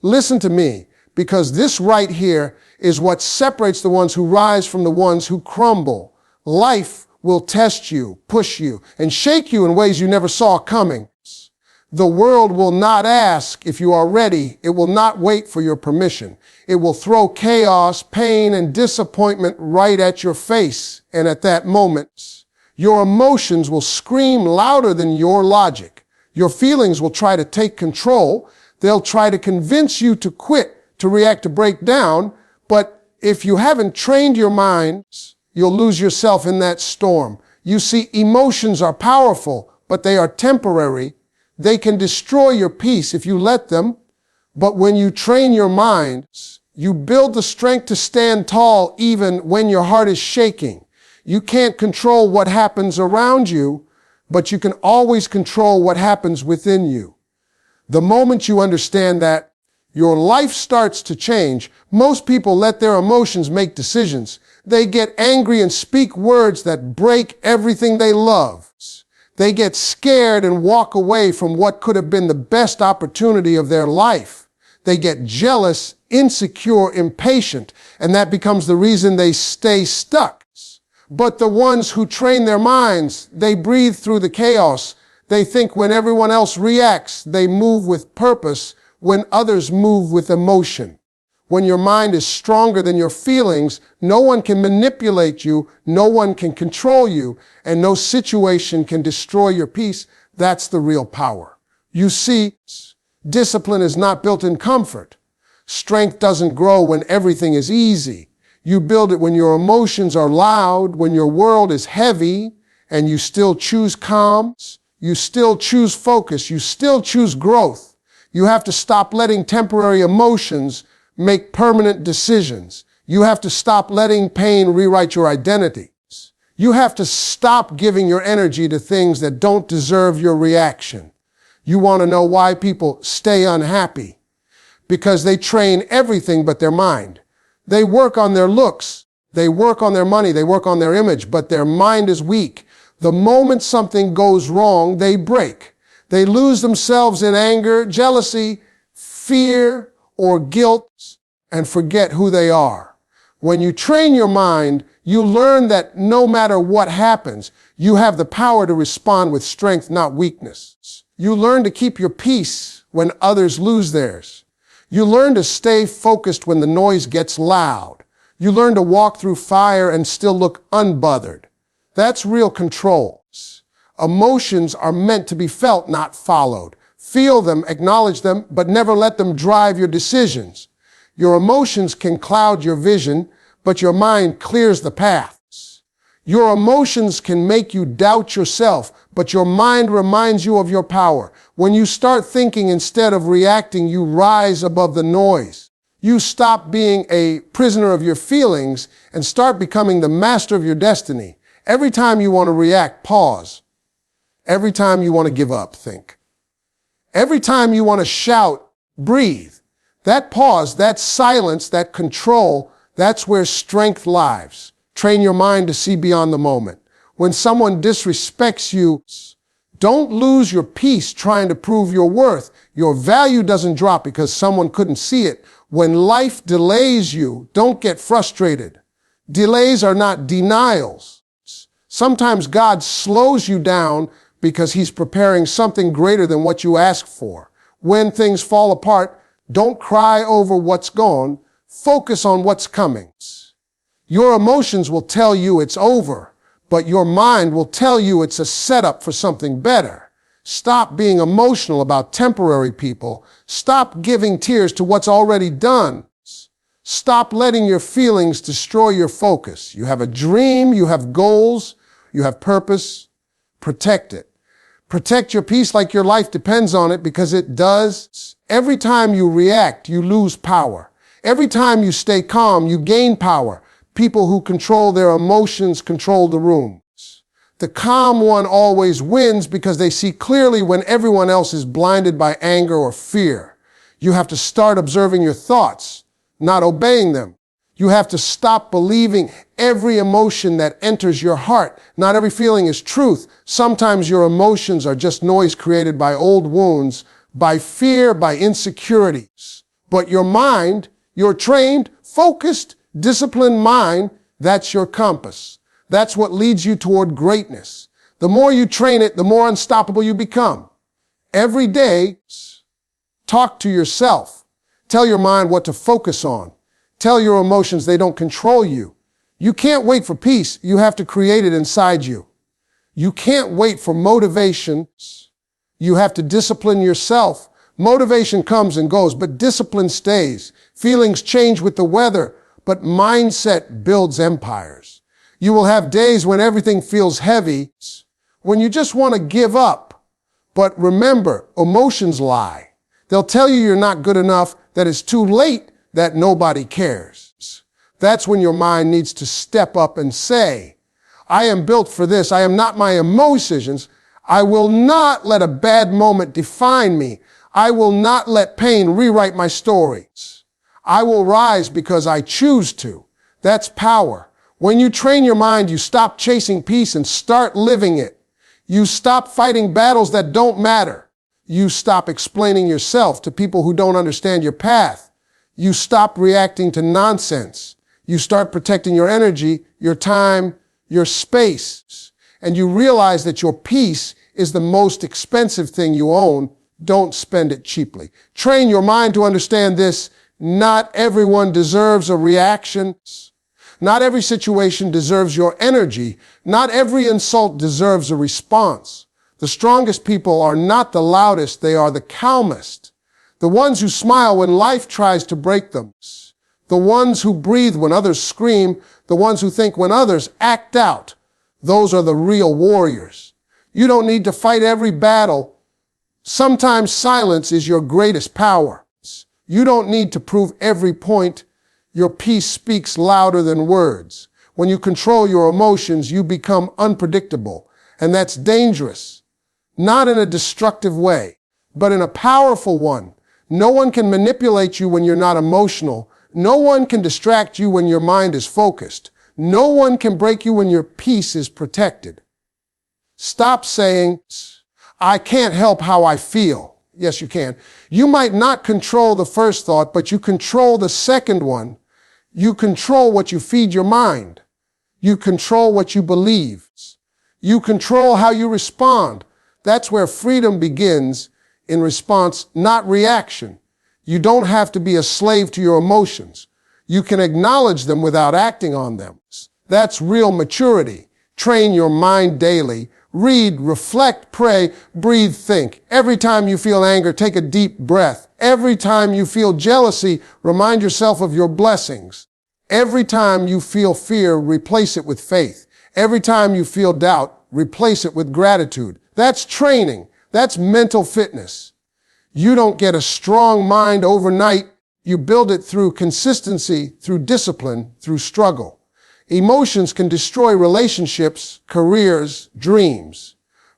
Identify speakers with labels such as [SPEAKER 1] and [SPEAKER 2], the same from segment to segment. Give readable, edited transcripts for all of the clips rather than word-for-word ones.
[SPEAKER 1] Listen to me, because this right here is what separates the ones who rise from the ones who crumble. Life will test you, push you, and shake you in ways you never saw coming. The world will not ask if you are ready. It will not wait for your permission. It will throw chaos, pain, and disappointment right at your face. And at that moment, your emotions will scream louder than your logic. Your feelings will try to take control. They'll try to convince you to quit, to react, to break down. But if you haven't trained your mind, you'll lose yourself in that storm. You see, emotions are powerful, but they are temporary. They can destroy your peace if you let them. But when you train your mind, you build the strength to stand tall even when your heart is shaking. You can't control what happens around you, but you can always control what happens within you. The moment you understand that, your life starts to change. Most people let their emotions make decisions. They get angry and speak words that break everything they love. They get scared and walk away from what could have been the best opportunity of their life. They get jealous, insecure, impatient, and that becomes the reason they stay stuck. But the ones who train their minds, they breathe through the chaos. They think when everyone else reacts, they move with purpose, when others move with emotion. When your mind is stronger than your feelings, no one can manipulate you, no one can control you, and no situation can destroy your peace. That's the real power. You see, discipline is not built in comfort. Strength doesn't grow when everything is easy. You build it when your emotions are loud, when your world is heavy, and you still choose calm, you still choose focus, you still choose growth. You have to stop letting temporary emotions make permanent decisions. You have to stop letting pain rewrite your identity. You have to stop giving your energy to things that don't deserve your reaction. You want to know why people stay unhappy? Because they train everything but their mind. They work on their looks, they work on their money, they work on their image, but their mind is weak. The moment something goes wrong, they break. They lose themselves in anger, jealousy, fear, or guilt, and forget who they are. When you train your mind, you learn that no matter what happens, you have the power to respond with strength, not weakness. You learn to keep your peace when others lose theirs. You learn to stay focused when the noise gets loud. You learn to walk through fire and still look unbothered. That's real control. Emotions are meant to be felt, not followed. Feel them, acknowledge them, but never let them drive your decisions. Your emotions can cloud your vision, but your mind clears the paths. Your emotions can make you doubt yourself, but your mind reminds you of your power. When you start thinking instead of reacting, you rise above the noise. You stop being a prisoner of your feelings and start becoming the master of your destiny. Every time you want to react, pause. Every time you want to give up, think. Every time you want to shout, breathe. That pause, that silence, that control, that's where strength lies. Train your mind to see beyond the moment. When someone disrespects you, don't lose your peace trying to prove your worth. Your value doesn't drop because someone couldn't see it. When life delays you, don't get frustrated. Delays are not denials. Sometimes God slows you down because he's preparing something greater than what you asked for. When things fall apart, don't cry over what's gone. Focus on what's coming. Your emotions will tell you it's over, but your mind will tell you it's a setup for something better. Stop being emotional about temporary people. Stop giving tears to what's already done. Stop letting your feelings destroy your focus. You have a dream, you have goals, you have purpose. Protect it. Protect your peace like your life depends on it, because it does. Every time you react, you lose power. Every time you stay calm, you gain power. People who control their emotions control the room. The calm one always wins because they see clearly when everyone else is blinded by anger or fear. You have to start observing your thoughts, not obeying them. You have to stop believing every emotion that enters your heart. Not every feeling is truth. Sometimes your emotions are just noise created by old wounds, by fear, by insecurities. But your mind, your trained, focused, disciplined mind, that's your compass. That's what leads you toward greatness. The more you train it, the more unstoppable you become. Every day, talk to yourself. Tell your mind what to focus on. Tell your emotions they don't control you. You can't wait for peace. You have to create it inside you. You can't wait for motivation. You have to discipline yourself. Motivation comes and goes, but discipline stays. Feelings change with the weather, but mindset builds empires. You will have days when everything feels heavy, when you just want to give up. But remember, emotions lie. They'll tell you you're not good enough, that it's too late, that nobody cares. That's when your mind needs to step up and say, I am built for this. I am not my emotions. I will not let a bad moment define me. I will not let pain rewrite my stories. I will rise because I choose to. That's power. When you train your mind, you stop chasing peace and start living it. You stop fighting battles that don't matter. You stop explaining yourself to people who don't understand your path. You stop reacting to nonsense. You start protecting your energy, your time, your space. And you realize that your peace is the most expensive thing you own. Don't spend it cheaply. Train your mind to understand this. Not everyone deserves a reaction. Not every situation deserves your energy. Not every insult deserves a response. The strongest people are not the loudest, they are the calmest. The ones who smile when life tries to break them. The ones who breathe when others scream. The ones who think when others act out. Those are the real warriors. You don't need to fight every battle. Sometimes silence is your greatest power. You don't need to prove every point. Your peace speaks louder than words. When you control your emotions, you become unpredictable. And that's dangerous. Not in a destructive way, but in a powerful one. No one can manipulate you when you're not emotional. No one can distract you when your mind is focused. No one can break you when your peace is protected. Stop saying, I can't help how I feel. Yes, you can. You might not control the first thought, but you control the second one. You control what you feed your mind. You control what you believe. You control how you respond. That's where freedom begins, in response, not reaction. You don't have to be a slave to your emotions. You can acknowledge them without acting on them. That's real maturity. Train your mind daily. Read, reflect, pray, breathe, think. Every time you feel anger, take a deep breath. Every time you feel jealousy, remind yourself of your blessings. Every time you feel fear, replace it with faith. Every time you feel doubt, replace it with gratitude. That's training. That's mental fitness. You don't get a strong mind overnight. You build it through consistency, through discipline, through struggle. Emotions can destroy relationships, careers, dreams,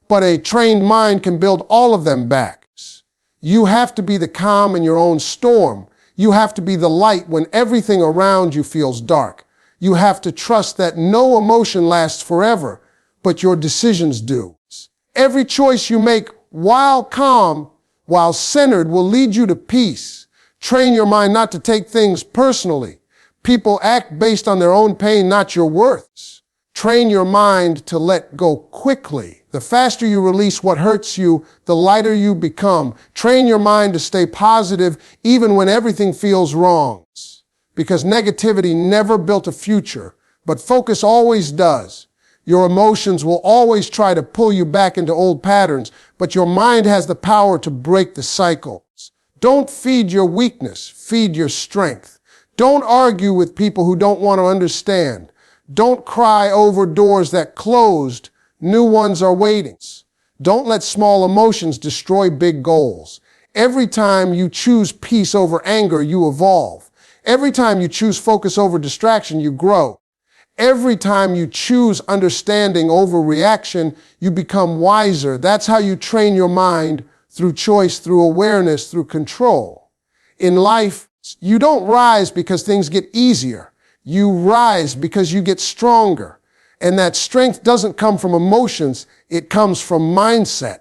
[SPEAKER 1] but a trained mind can build all of them back. You have to be the calm in your own storm. You have to be the light when everything around you feels dark. You have to trust that no emotion lasts forever, but your decisions do. Every choice you make while calm, while centered, will lead you to peace. Train your mind not to take things personally. People act based on their own pain, not your worth. Train your mind to let go quickly. The faster you release what hurts you, the lighter you become. Train your mind to stay positive even when everything feels wrong. Because negativity never built a future, but focus always does. Your emotions will always try to pull you back into old patterns, but your mind has the power to break the cycles. Don't feed your weakness, feed your strength. Don't argue with people who don't want to understand. Don't cry over doors that closed. New ones are waiting. Don't let small emotions destroy big goals. Every time you choose peace over anger, you evolve. Every time you choose focus over distraction, you grow. Every time you choose understanding over reaction, you become wiser. That's how you train your mind, through choice, through awareness, through control. In life, you don't rise because things get easier. You rise because you get stronger. And that strength doesn't come from emotions. It comes from mindset.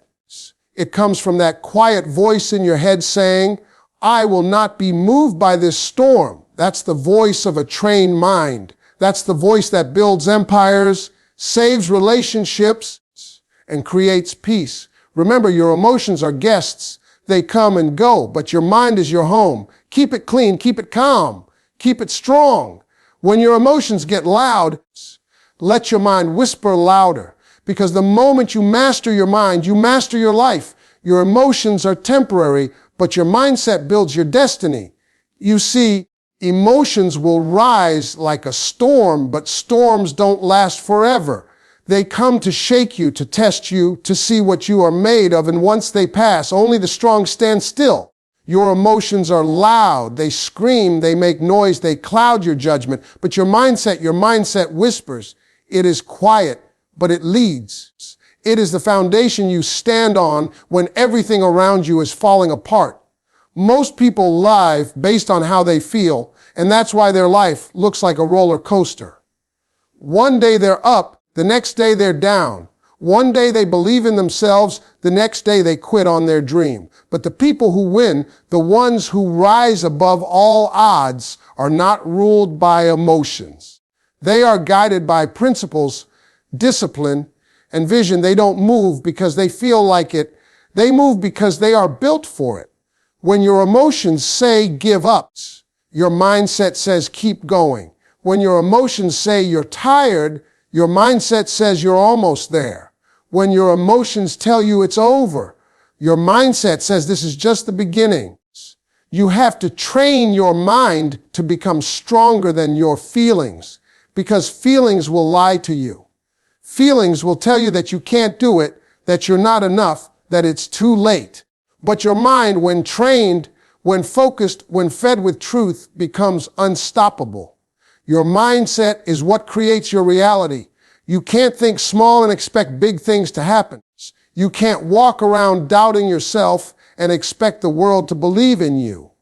[SPEAKER 1] It comes from that quiet voice in your head saying, I will not be moved by this storm. That's the voice of a trained mind. That's the voice that builds empires, saves relationships, and creates peace. Remember, your emotions are guests. They come and go, but your mind is your home. Keep it clean, keep it calm, keep it strong. When your emotions get loud, let your mind whisper louder. Because the moment you master your mind, you master your life. Your emotions are temporary, but your mindset builds your destiny. You see, emotions will rise like a storm, but storms don't last forever. They come to shake you, to test you, to see what you are made of, and once they pass, only the strong stand still. Your emotions are loud, they scream, they make noise, they cloud your judgment, but your mindset whispers. It is quiet, but it leads. It is the foundation you stand on when everything around you is falling apart. Most people live based on how they feel, and that's why their life looks like a roller coaster. One day they're up, the next day they're down. One day they believe in themselves, the next day they quit on their dream. But the people who win, the ones who rise above all odds, are not ruled by emotions. They are guided by principles, discipline, and vision. They don't move because they feel like it. They move because they are built for it. When your emotions say give up, your mindset says keep going. When your emotions say you're tired, your mindset says you're almost there. When your emotions tell you it's over, your mindset says this is just the beginning. You have to train your mind to become stronger than your feelings, because feelings will lie to you. Feelings will tell you that you can't do it, that you're not enough, that it's too late. But your mind, when trained, when focused, when fed with truth, becomes unstoppable. Your mindset is what creates your reality. You can't think small and expect big things to happen. You can't walk around doubting yourself and expect the world to believe in you.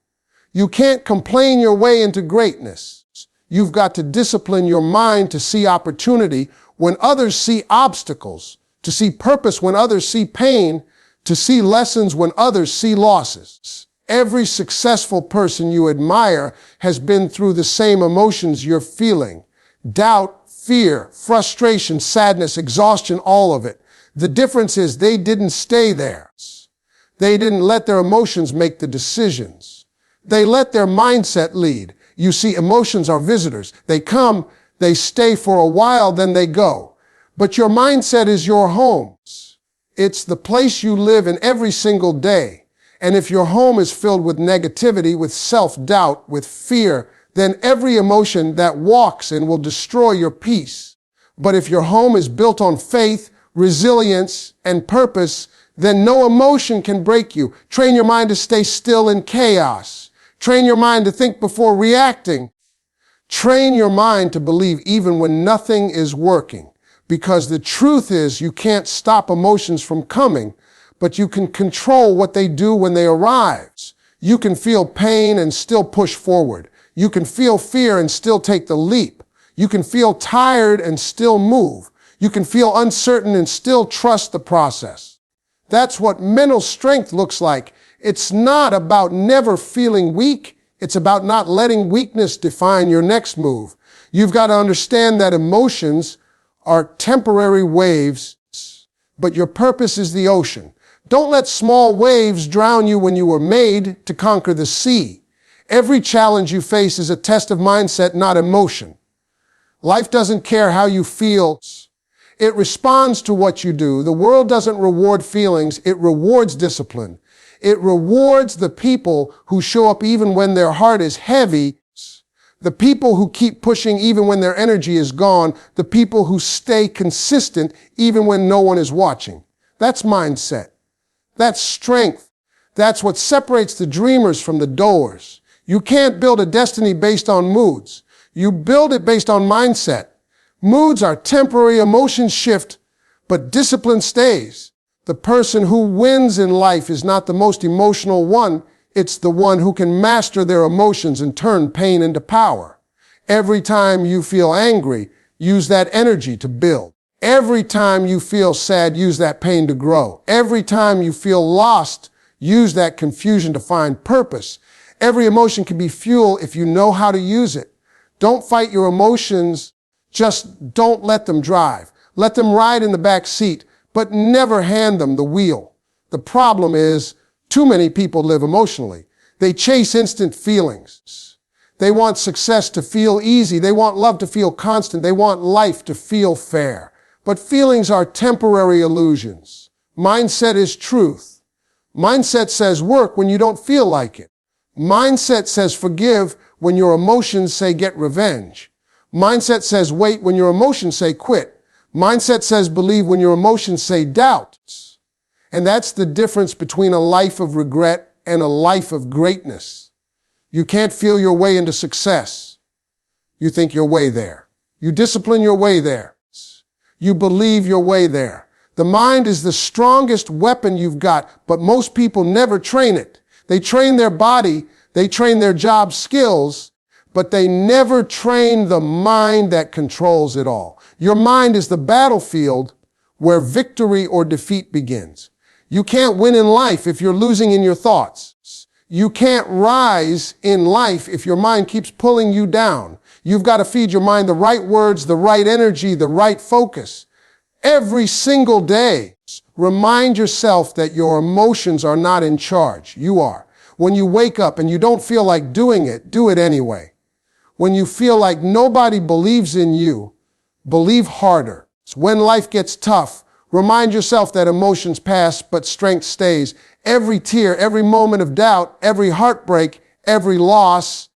[SPEAKER 1] You can't complain your way into greatness. You've got to discipline your mind to see opportunity when others see obstacles, to see purpose when others see pain, to see lessons when others see losses. Every successful person you admire has been through the same emotions you're feeling. Doubt, fear, frustration, sadness, exhaustion, all of it. The difference is they didn't stay there. They didn't let their emotions make the decisions. They let their mindset lead. You see, emotions are visitors. They come, they stay for a while, then they go. But your mindset is your home. It's the place you live in every single day. And if your home is filled with negativity, with self-doubt, with fear, then every emotion that walks in will destroy your peace. But if your home is built on faith, resilience, and purpose, then no emotion can break you. Train your mind to stay still in chaos. Train your mind to think before reacting. Train your mind to believe even when nothing is working. Because the truth is you can't stop emotions from coming, but you can control what they do when they arrive. You can feel pain and still push forward. You can feel fear and still take the leap. You can feel tired and still move. You can feel uncertain and still trust the process. That's what mental strength looks like. It's not about never feeling weak. It's about not letting weakness define your next move. You've got to understand that emotions are temporary waves, but your purpose is the ocean. Don't let small waves drown you when you were made to conquer the sea. Every challenge you face is a test of mindset, not emotion. Life doesn't care how you feel. It responds to what you do. The world doesn't reward feelings. It rewards discipline. It rewards the people who show up even when their heart is heavy. The people who keep pushing even when their energy is gone. The people who stay consistent even when no one is watching. That's mindset. That's strength. That's what separates the dreamers from the doers. You can't build a destiny based on moods. You build it based on mindset. Moods are temporary, emotions shift, but discipline stays. The person who wins in life is not the most emotional one. It's the one who can master their emotions and turn pain into power. Every time you feel angry, use that energy to build. Every time you feel sad, use that pain to grow. Every time you feel lost, use that confusion to find purpose. Every emotion can be fuel if you know how to use it. Don't fight your emotions, just don't let them drive. Let them ride in the back seat, but never hand them the wheel. The problem is, too many people live emotionally. They chase instant feelings. They want success to feel easy. They want love to feel constant. They want life to feel fair. But feelings are temporary illusions. Mindset is truth. Mindset says work when you don't feel like it. Mindset says forgive when your emotions say get revenge. Mindset says wait when your emotions say quit. Mindset says believe when your emotions say doubt. And that's the difference between a life of regret and a life of greatness. You can't feel your way into success. You think your way there. You discipline your way there. You believe your way there. The mind is the strongest weapon you've got, but most people never train it. They train their body, they train their job skills, but they never train the mind that controls it all. Your mind is the battlefield where victory or defeat begins. You can't win in life if you're losing in your thoughts. You can't rise in life if your mind keeps pulling you down. You've got to feed your mind the right words, the right energy, the right focus. Every single day, remind yourself that your emotions are not in charge. You are. When you wake up and you don't feel like doing it, do it anyway. When you feel like nobody believes in you, believe harder. When life gets tough, remind yourself that emotions pass, but strength stays. Every tear, every moment of doubt, every heartbreak, every loss,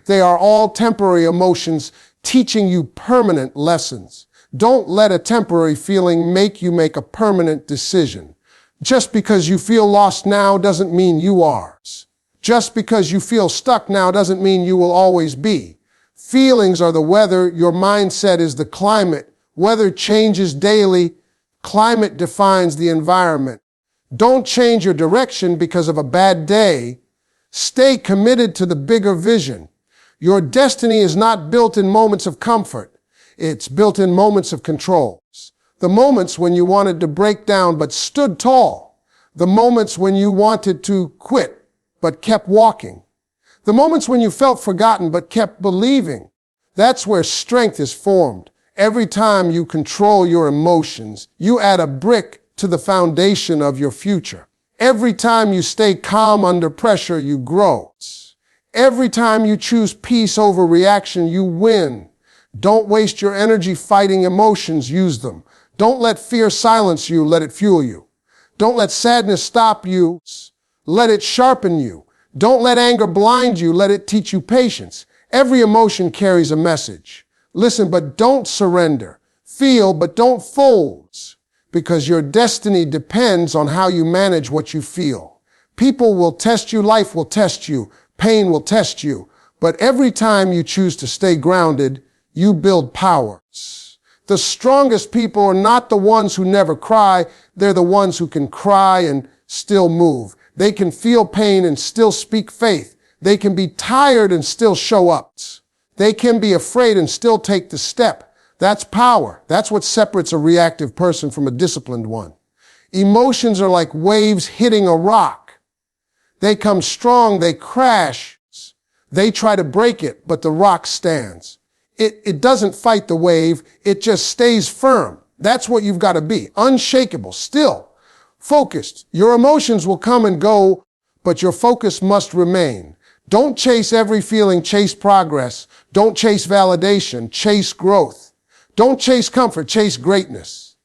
[SPEAKER 1] they are all temporary emotions teaching you permanent lessons. Don't let a temporary feeling make you make a permanent decision. Just because you feel lost now doesn't mean you are. Just because you feel stuck now doesn't mean you will always be. Feelings are the weather. Your mindset is the climate. Weather changes daily. Climate defines the environment. Don't change your direction because of a bad day. Stay committed to the bigger vision. Your destiny is not built in moments of comfort. It's built in moments of control. The moments when you wanted to break down but stood tall. The moments when you wanted to quit but kept walking. The moments when you felt forgotten but kept believing. That's where strength is formed. Every time you control your emotions, you add a brick to the foundation of your future. Every time you stay calm under pressure, you grow. Every time you choose peace over reaction, you win. Don't waste your energy fighting emotions, use them. Don't let fear silence you, let it fuel you. Don't let sadness stop you, let it sharpen you. Don't let anger blind you, let it teach you patience. Every emotion carries a message. Listen, but don't surrender. Feel, but don't fold, because your destiny depends on how you manage what you feel. People will test you, life will test you, pain will test you, but every time you choose to stay grounded, you build power. The strongest people are not the ones who never cry, they're the ones who can cry and still move. They can feel pain and still speak faith. They can be tired and still show up. They can be afraid and still take the step. That's power. That's what separates a reactive person from a disciplined one. Emotions are like waves hitting a rock. They come strong, they crash. They try to break it, but the rock stands. It doesn't fight the wave, it just stays firm. That's what you've got to be. Unshakable, still, focused. Your emotions will come and go, but your focus must remain. Don't chase every feeling, chase progress. Don't chase validation, chase growth. Don't chase comfort, chase greatness.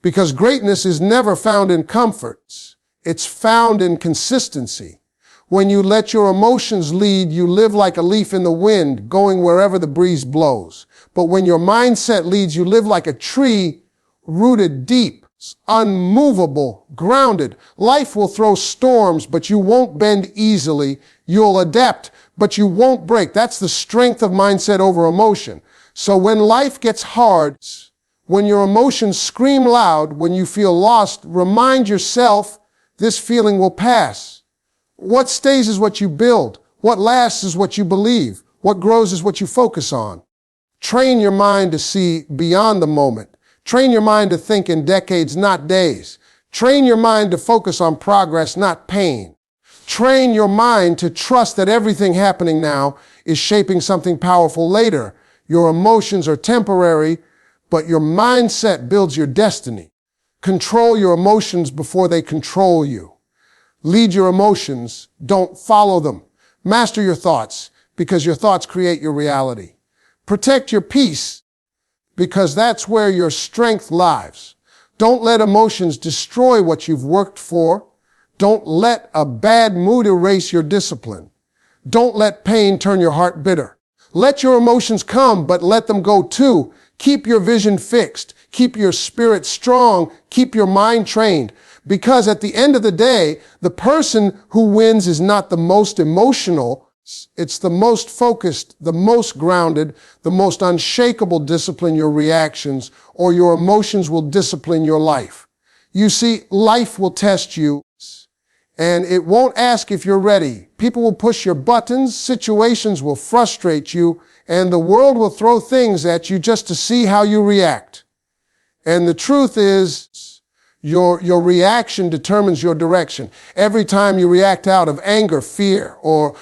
[SPEAKER 1] Because greatness is never found in comforts. It's found in consistency. When you let your emotions lead, you live like a leaf in the wind, going wherever the breeze blows. But when your mindset leads, you live like a tree rooted deep, unmovable, grounded. Life will throw storms, but you won't bend easily. You'll adapt, but you won't break. That's the strength of mindset over emotion. So when life gets hard, when your emotions scream loud, when you feel lost, remind yourself this feeling will pass. What stays is what you build. What lasts is what you believe. What grows is what you focus on. Train your mind to see beyond the moment. Train your mind to think in decades, not days. Train your mind to focus on progress, not pain. Train your mind to trust that everything happening now is shaping something powerful later. Your emotions are temporary, but your mindset builds your destiny. Control your emotions before they control you. Lead your emotions, don't follow them. Master your thoughts, because your thoughts create your reality. Protect your peace, because that's where your strength lies. Don't let emotions destroy what you've worked for. Don't let a bad mood erase your discipline. Don't let pain turn your heart bitter. Let your emotions come, but let them go too. Keep your vision fixed. Keep your spirit strong. Keep your mind trained. Because at the end of the day, the person who wins is not the most emotional. It's the most focused, the most grounded, the most unshakable discipline your reactions, or your emotions will discipline your life. You see, life will test you, and it won't ask if you're ready. People will push your buttons, situations will frustrate you, and the world will throw things at you just to see how you react. And the truth is, your reaction determines your direction. Every time you react out of anger, fear, or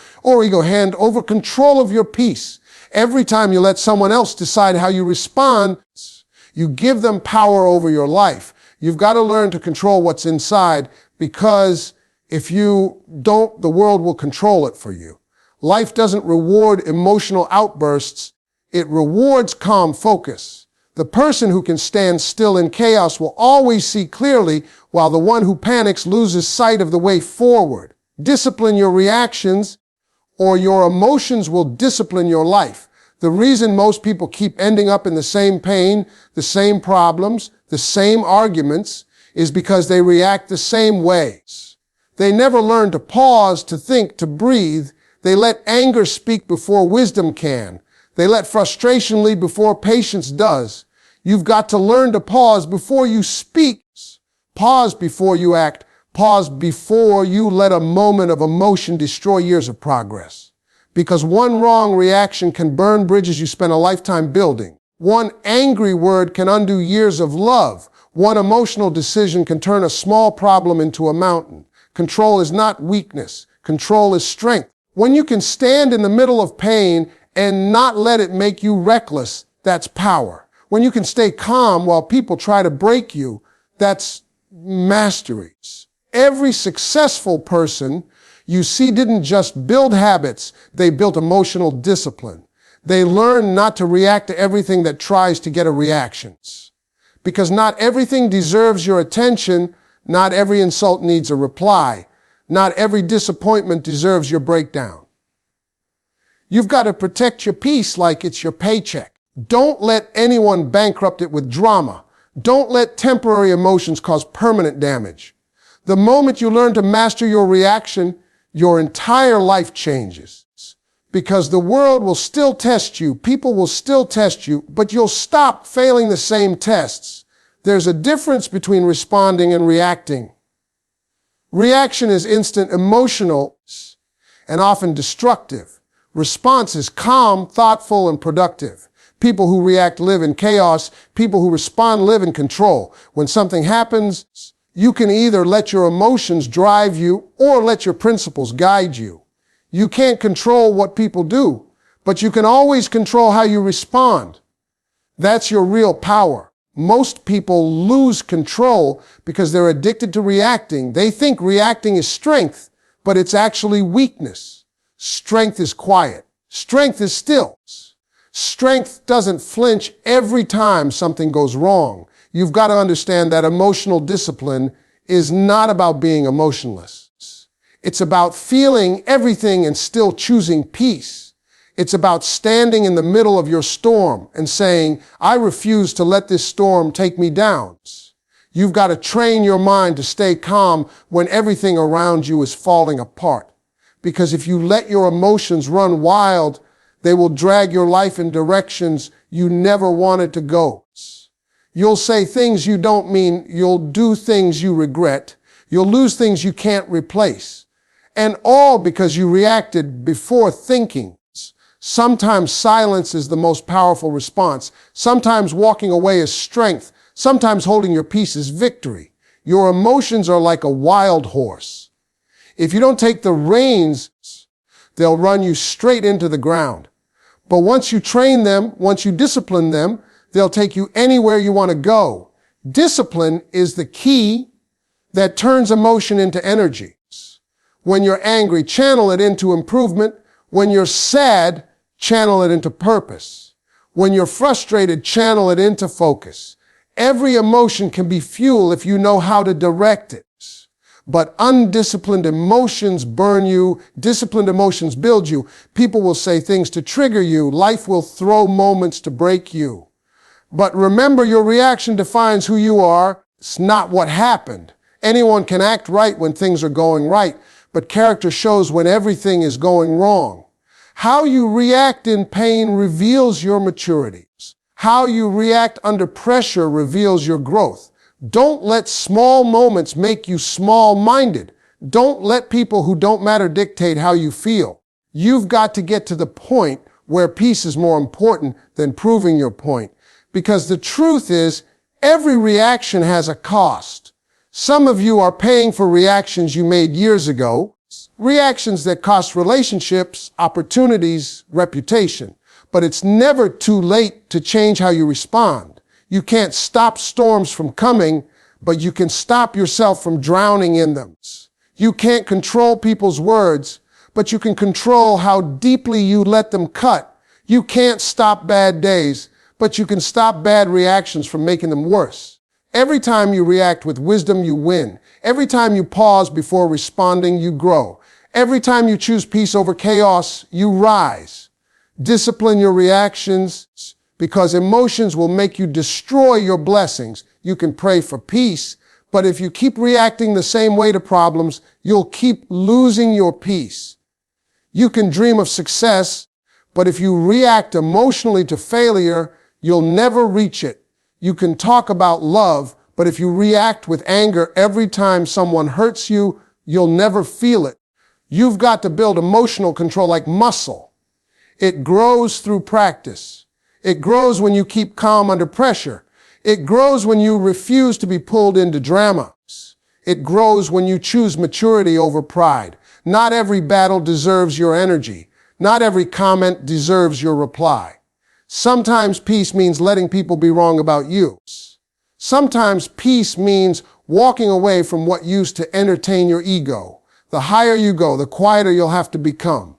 [SPEAKER 1] ego, hand over control of your peace. Every time you let someone else decide how you respond, you give them power over your life. You've got to learn to control what's inside, because if you don't, the world will control it for you. Life doesn't reward emotional outbursts. It rewards calm focus. The person who can stand still in chaos will always see clearly, while the one who panics loses sight of the way forward. Discipline your reactions, or your emotions will discipline your life. The reason most people keep ending up in the same pain, the same problems, the same arguments, is because they react the same ways. They never learn to pause, to think, to breathe. They let anger speak before wisdom can. They let frustration lead before patience does. You've got to learn to pause before you speak. Pause before you act. Pause before you let a moment of emotion destroy years of progress. Because one wrong reaction can burn bridges you spent a lifetime building. One angry word can undo years of love. One emotional decision can turn a small problem into a mountain. Control is not weakness. Control is strength. When you can stand in the middle of pain and not let it make you reckless, that's power. When you can stay calm while people try to break you, that's mastery. Every successful person you see didn't just build habits, they built emotional discipline. They learned not to react to everything that tries to get a reaction. Because not everything deserves your attention, not every insult needs a reply, not every disappointment deserves your breakdown. You've got to protect your peace like it's your paycheck. Don't let anyone bankrupt it with drama. Don't let temporary emotions cause permanent damage. The moment you learn to master your reaction, your entire life changes. Because the world will still test you, people will still test you, but you'll stop failing the same tests. There's a difference between responding and reacting. Reaction is instant, emotional, and often destructive. Response is calm, thoughtful, and productive. People who react live in chaos. People who respond live in control. When something happens, you can either let your emotions drive you or let your principles guide you. You can't control what people do, but you can always control how you respond. That's your real power. Most people lose control because they're addicted to reacting. They think reacting is strength, but it's actually weakness. Strength is quiet. Strength is still. Strength doesn't flinch every time something goes wrong. You've got to understand that emotional discipline is not about being emotionless. It's about feeling everything and still choosing peace. It's about standing in the middle of your storm and saying, I refuse to let this storm take me down. You've got to train your mind to stay calm when everything around you is falling apart. Because if you let your emotions run wild, they will drag your life in directions you never wanted to go. You'll say things you don't mean, you'll do things you regret, you'll lose things you can't replace. And all because you reacted before thinking. Sometimes silence is the most powerful response. Sometimes walking away is strength. Sometimes holding your peace is victory. Your emotions are like a wild horse. If you don't take the reins, they'll run you straight into the ground. But once you train them, once you discipline them, they'll take you anywhere you want to go. Discipline is the key that turns emotion into energy. When you're angry, channel it into improvement. When you're sad, channel it into purpose. When you're frustrated, channel it into focus. Every emotion can be fuel if you know how to direct it. But undisciplined emotions burn you. Disciplined emotions build you. People will say things to trigger you. Life will throw moments to break you. But remember, your reaction defines who you are. It's not what happened. Anyone can act right when things are going right, but character shows when everything is going wrong. How you react in pain reveals your maturity. How you react under pressure reveals your growth. Don't let small moments make you small-minded. Don't let people who don't matter dictate how you feel. You've got to get to the point where peace is more important than proving your point. Because the truth is, every reaction has a cost. Some of you are paying for reactions you made years ago, reactions that cost relationships, opportunities, reputation. But it's never too late to change how you respond. You can't stop storms from coming, but you can stop yourself from drowning in them. You can't control people's words, but you can control how deeply you let them cut. You can't stop bad days, but you can stop bad reactions from making them worse. Every time you react with wisdom, you win. Every time you pause before responding, you grow. Every time you choose peace over chaos, you rise. Discipline your reactions, because emotions will make you destroy your blessings. You can pray for peace, but if you keep reacting the same way to problems, you'll keep losing your peace. You can dream of success, but if you react emotionally to failure, you'll never reach it. You can talk about love, but if you react with anger every time someone hurts you, you'll never feel it. You've got to build emotional control like muscle. It grows through practice. It grows when you keep calm under pressure. It grows when you refuse to be pulled into drama. It grows when you choose maturity over pride. Not every battle deserves your energy. Not every comment deserves your reply. Sometimes peace means letting people be wrong about you. Sometimes peace means walking away from what used to entertain your ego. The higher you go, the quieter you'll have to become.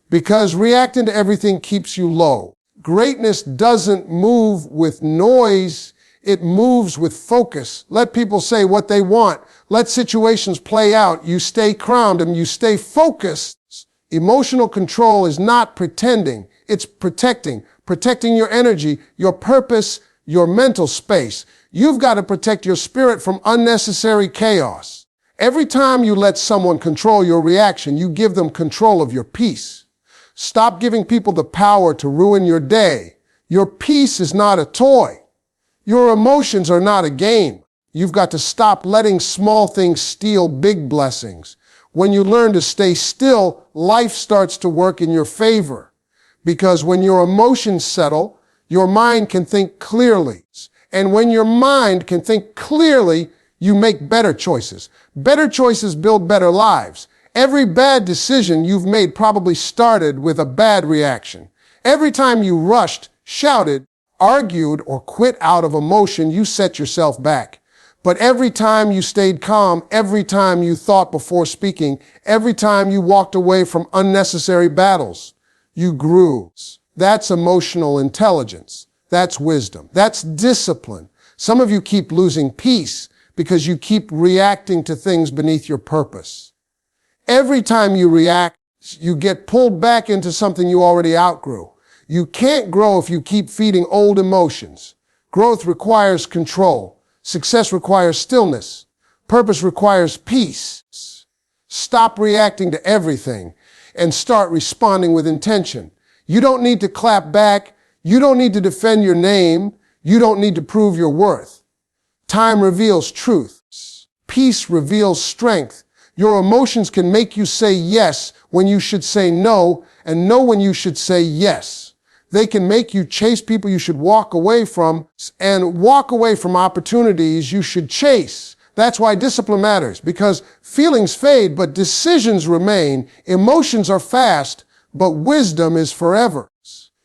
[SPEAKER 1] Because reacting to everything keeps you low. Greatness doesn't move with noise, it moves with focus. Let people say what they want. Let situations play out. You stay crowned and you stay focused. Emotional control is not pretending, it's protecting. Protecting your energy, your purpose, your mental space. You've got to protect your spirit from unnecessary chaos. Every time you let someone control your reaction, you give them control of your peace. Stop giving people the power to ruin your day. Your peace is not a toy. Your emotions are not a game. You've got to stop letting small things steal big blessings. When you learn to stay still, life starts to work in your favor. Because when your emotions settle, your mind can think clearly. And when your mind can think clearly, you make better choices. Better choices build better lives. Every bad decision you've made probably started with a bad reaction. Every time you rushed, shouted, argued, or quit out of emotion, you set yourself back. But every time you stayed calm, every time you thought before speaking, every time you walked away from unnecessary battles, you grew. That's emotional intelligence. That's wisdom. That's discipline. Some of you keep losing peace because you keep reacting to things beneath your purpose. Every time you react, you get pulled back into something you already outgrew. You can't grow if you keep feeding old emotions. Growth requires control. Success requires stillness. Purpose requires peace. Stop reacting to everything and start responding with intention. You don't need to clap back. You don't need to defend your name. You don't need to prove your worth. Time reveals truth. Peace reveals strength. Your emotions can make you say yes when you should say no, and no when you should say yes. They can make you chase people you should walk away from, and walk away from opportunities you should chase. That's why discipline matters, because feelings fade, but decisions remain. Emotions are fast, but wisdom is forever.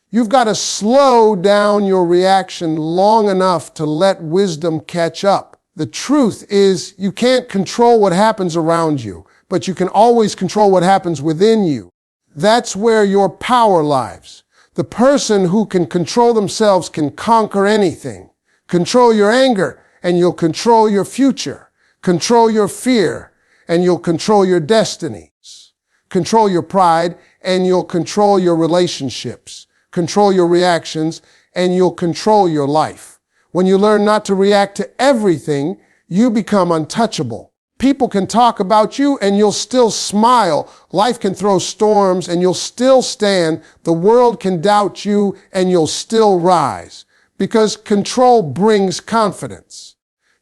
[SPEAKER 1] You've got to slow down your reaction long enough to let wisdom catch up. The truth is, you can't control what happens around you, but you can always control what happens within you. That's where your power lies. The person who can control themselves can conquer anything. Control your anger, and you'll control your future. Control your fear, and you'll control your destinies. Control your pride, and you'll control your relationships. Control your reactions, and you'll control your life. When you learn not to react to everything, you become untouchable. People can talk about you, and you'll still smile. Life can throw storms, and you'll still stand. The world can doubt you, and you'll still rise. Because control brings confidence.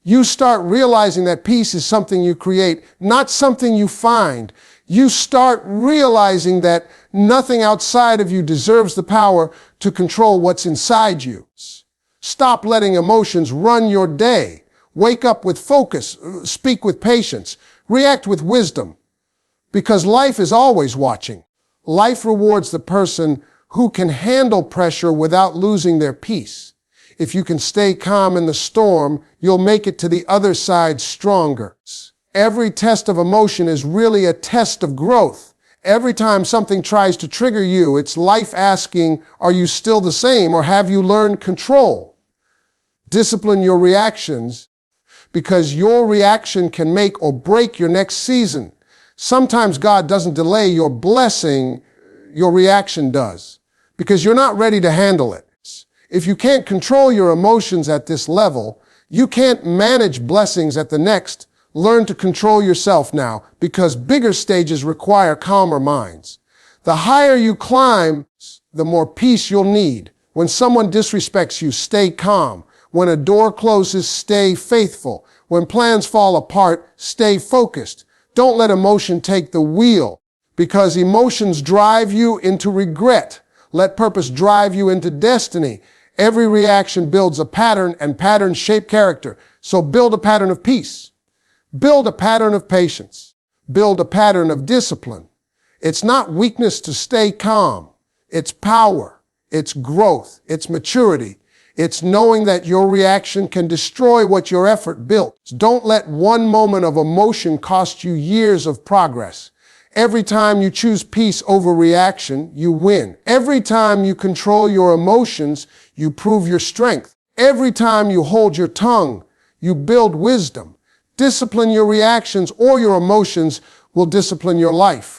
[SPEAKER 1] You start realizing that peace is something you create, not something you find. You start realizing that nothing outside of you deserves the power to control what's inside you. Stop letting emotions run your day. Wake up with focus, speak with patience, react with wisdom. Because life is always watching. Life rewards the person who can handle pressure without losing their peace. If you can stay calm in the storm, you'll make it to the other side stronger. Every test of emotion is really a test of growth. Every time something tries to trigger you, it's life asking, are you still the same, or have you learned control? Discipline your reactions, because your reaction can make or break your next season. Sometimes God doesn't delay your blessing, your reaction does, because you're not ready to handle it. If you can't control your emotions at this level, you can't manage blessings at the next. Learn to control yourself now, because bigger stages require calmer minds. The higher you climb, the more peace you'll need. When someone disrespects you, stay calm. When a door closes, stay faithful. When plans fall apart, stay focused. Don't let emotion take the wheel, because emotions drive you into regret. Let purpose drive you into destiny. Every reaction builds a pattern, and patterns shape character. So build a pattern of peace. Build a pattern of patience. Build a pattern of discipline. It's not weakness to stay calm. It's power. It's growth. It's maturity. It's knowing that your reaction can destroy what your effort built. Don't let one moment of emotion cost you years of progress. Every time you choose peace over reaction, you win. Every time you control your emotions, you prove your strength. Every time you hold your tongue, you build wisdom. Discipline your reactions, or your emotions will discipline your life.